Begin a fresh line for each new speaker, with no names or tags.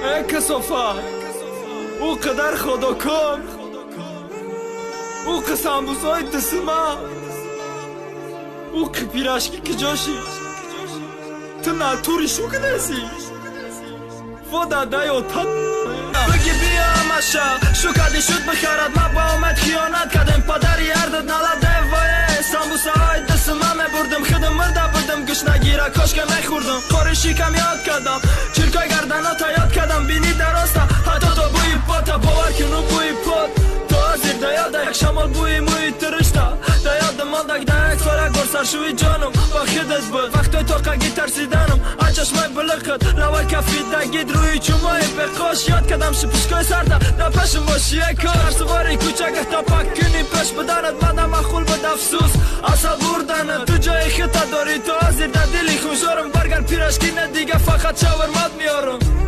ای کسافت او قدر خدا کن او قسم بوزای دسما او که پیراشکی که جاشی تو ناتوری شو کنسی ودا دایو تد بگی بیا مشا شو کدی شد بخیرت ما با اومد خیانت کدم پدری اردت نلاده وای سامبوسه های دستما بردم خودم مرده بودم گوش نگیره کاش که نخوردم خورشی کم یاد کردم چرکای گردناتا یاد کردم بینی درسته حتی تو بوی پاتا باور کنو بوی پات تو ازیر دایاده یک شمال بوی موی ترشته دایاد ماندک دایک سوره گرسر شوی جانم با خودت بود وقتی تو قگی ترسیدنم چشمای بلقت لوای کفی دگید روی چومای بقاش یاد کدم شپشکای سرده دا پشم باشی ای کار سواری کوچک تا پک کنی پش بدنت مدم اخول بد افسوس اصلا بردن تو جای خطا داری تو ازیر دا دلی خوشارم برگر پیرشکی نه دیگه فقط شاور مد میارم